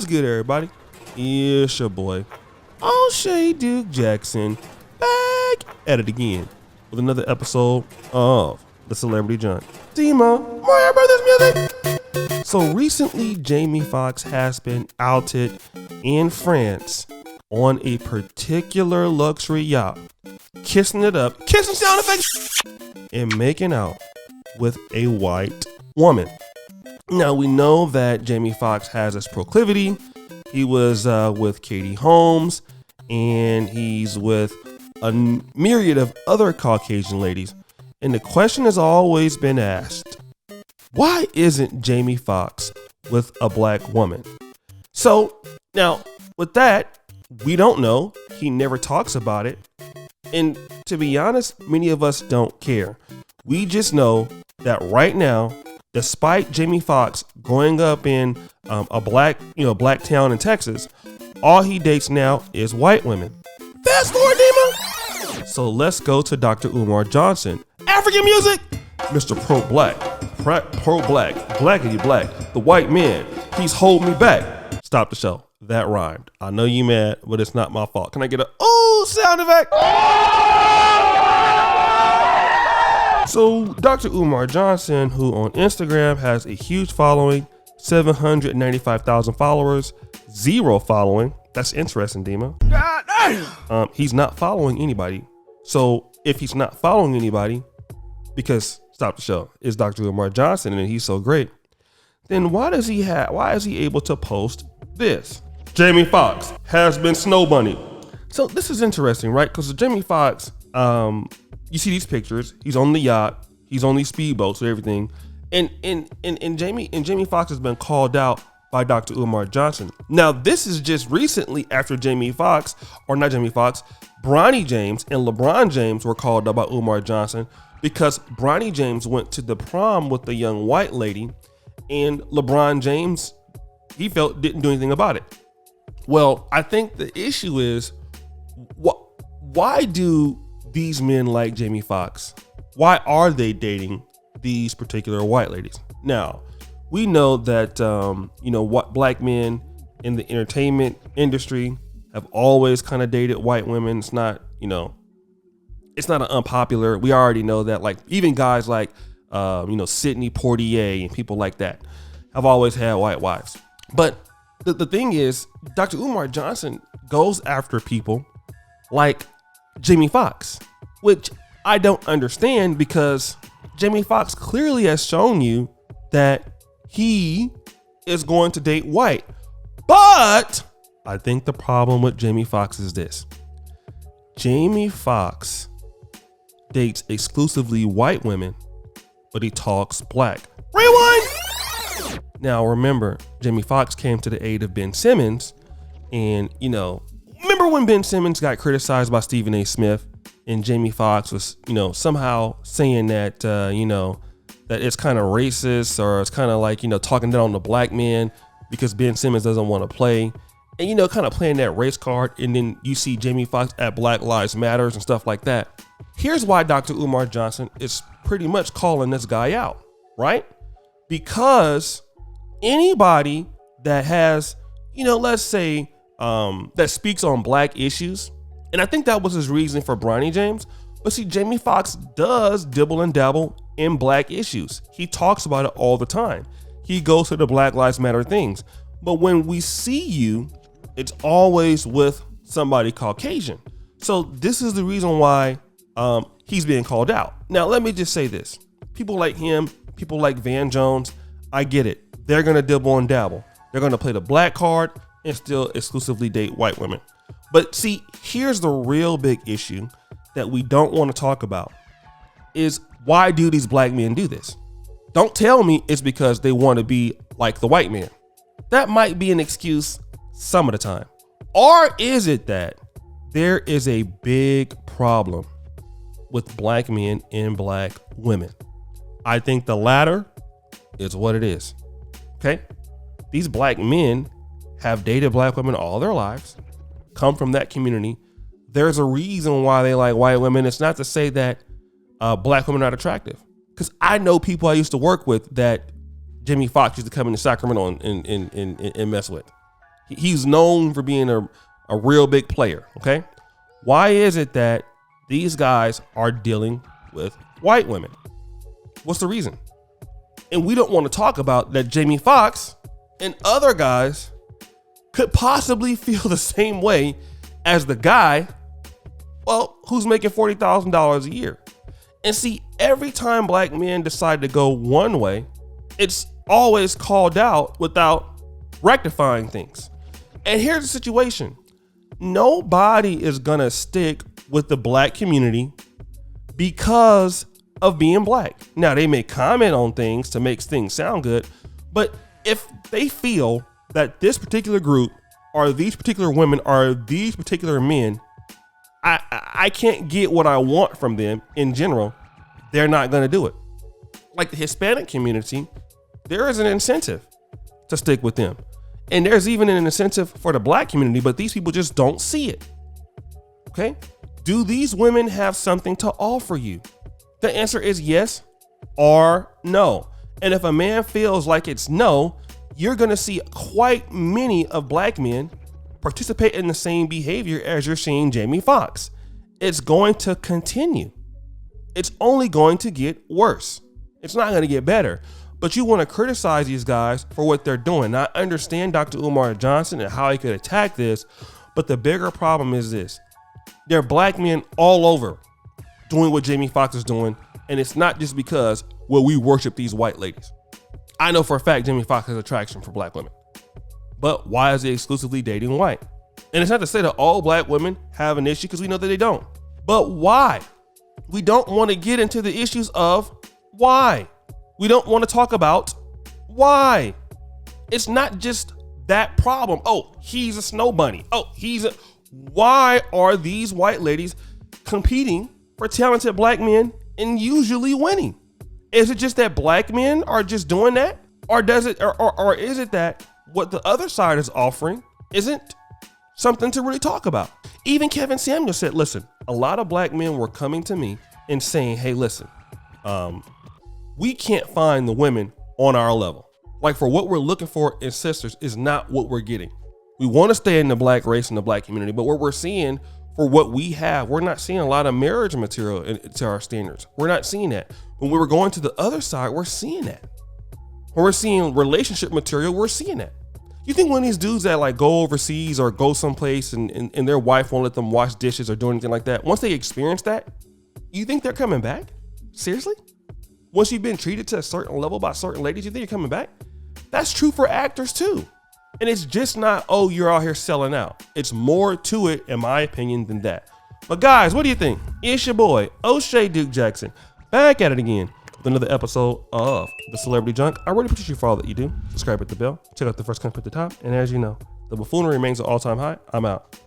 What's good, everybody? It's your boy, O'Shea Duke Jackson, back at it again with another episode of The Celebrity Junk. Dima, Mario Brothers music. So recently, Jamie Foxx has been outed in France on a particular luxury yacht, kissing it up, kissing sound effects, and making out with a white woman. Now, we know that Jamie Foxx has this proclivity. He was with Katie Holmes, and he's with a myriad of other Caucasian ladies. And the question has always been asked, why isn't Jamie Foxx with a black woman? So now with that, we don't know. He never talks about it. And to be honest, many of us don't care. We just know that right now, despite Jamie Foxx growing up in a black town in Texas, all he dates now is white women. Fast forward, Dima. So let's go to Dr. Umar Johnson. African music, Mr. Pro-Black, blackity black, the white man, he's holding me back. Stop the show. That rhymed. I know you mad, but it's not my fault. Can I get a ooh sound effect? So Dr. Umar Johnson, who on Instagram has a huge following, 795,000 followers, 0 following. That's interesting, Dima. He's not following anybody. So if he's not following anybody, because stop the show, is Dr. Umar Johnson and he's so great, then why is he able to post this? Jamie Foxx has been snow bunny. So this is interesting, right? Because Jamie Foxx, you see these pictures. He's on the yacht. He's on these speedboats and everything. And Jamie Foxx has been called out by Dr. Umar Johnson. Now, this is just recently after Bronny James and LeBron James were called out by Umar Johnson because Bronny James went to the prom with a young white lady, and LeBron James, he felt, didn't do anything about it. Well, I think the issue is, why do these men like Jamie Foxx, why are they dating these particular white ladies? Now, we know that, what black men in the entertainment industry have always kind of dated white women. It's not, it's not an unpopular. We already know that, like, even guys like, Sidney Poitier and people like that have always had white wives. But the thing is, Dr. Umar Johnson goes after people like Jamie Foxx, which I don't understand, because Jamie Foxx clearly has shown you that he is going to date white. But I think the problem with Jamie Foxx is this. Jamie Foxx dates exclusively white women, but he talks black. Rewind! Now remember, Jamie Foxx came to the aid of Ben Simmons, and remember when Ben Simmons got criticized by Stephen A. Smith, and Jamie Foxx was, somehow saying that, that it's kind of racist, or it's kind of like, talking down on the black man because Ben Simmons doesn't want to play, and, kind of playing that race card. And then you see Jamie Foxx at Black Lives Matters and stuff like that. Here's why Dr. Umar Johnson is pretty much calling this guy out, right? Because anybody that has, let's say, that speaks on black issues, and I think that was his reason for Bronny James. But see, Jamie Foxx does dibble and dabble in black issues. He talks about it all the time. He goes to the Black Lives Matter things. But when we see you, it's always with somebody Caucasian. So this is the reason why he's being called out. Now, let me just say this. People like him, people like Van Jones, I get it. They're going to dibble and dabble. They're going to play the black card and still exclusively date white women. But see, here's the real big issue that we don't want to talk about is, why do these black men do this? Don't tell me it's because they want to be like the white man. That might be an excuse some of the time. Or is it that there is a big problem with black men and black women? I think the latter is what it is. Okay? These black men have dated black women all their lives, come from that community. There's a reason why they like white women. It's not to say that black women are not attractive. Because I know people I used to work with that Jamie Foxx used to come into Sacramento and mess with. He's known for being a real big player, okay? Why is it that these guys are dealing with white women? What's the reason? And we don't want to talk about that Jamie Foxx and other guys could possibly feel the same way as the guy, well, who's making $40,000 a year. And see, every time black men decide to go one way, it's always called out without rectifying things. And here's the situation. Nobody is gonna stick with the black community because of being black. Now, they may comment on things to make things sound good, but if they feel that this particular group or these particular women or these particular men, I can't get what I want from them in general, they're not gonna do it. Like the Hispanic community, there is an incentive to stick with them. And there's even an incentive for the black community, but these people just don't see it. Okay? Do these women have something to offer you? The answer is yes or no. And if a man feels like it's no, you're going to see quite many of black men participate in the same behavior as you're seeing Jamie Foxx. It's going to continue. It's only going to get worse. It's not going to get better. But you want to criticize these guys for what they're doing. Now, I understand Dr. Umar Johnson and how he could attack this, but the bigger problem is this. There are black men all over doing what Jamie Foxx is doing, and it's not just because, well, we worship these white ladies. I know for a fact Jamie Foxx has attraction for black women, but why is he exclusively dating white? And it's not to say that all black women have an issue, because we know that they don't. But why? We don't want to get into the issues of why. We don't want to talk about why. It's not just that problem. Oh, he's a snow bunny. Oh, why are these white ladies competing for talented black men and usually winning? Is it just that black men are just doing that? Or is it that what the other side is offering isn't something to really talk about? Even Kevin Samuels said, listen, a lot of black men were coming to me and saying, hey, listen, we can't find the women on our level. Like, for what we're looking for in sisters is not what we're getting. We want to stay in the black race and the black community, but what we're seeing for what we have, we're not seeing a lot of marriage material to our standards. We're not seeing that. When we were going to the other side, we're seeing that. When we're seeing relationship material, we're seeing that. You think when these dudes that like go overseas or go someplace and their wife won't let them wash dishes or do anything like that, once they experience that, you think they're coming back? Seriously? Once you've been treated to a certain level by certain ladies, you think you're coming back? That's true for actors too. And it's just not, oh, you're out here selling out. It's more to it, in my opinion, than that. But guys, what do you think? It's your boy, O'Shea Duke Jackson, back at it again with another episode of The Celebrity Junk. I really appreciate you for all that you do. Subscribe, hit the bell, check out the first comment at the top. And as you know, the buffoonery remains an all-time high. I'm out.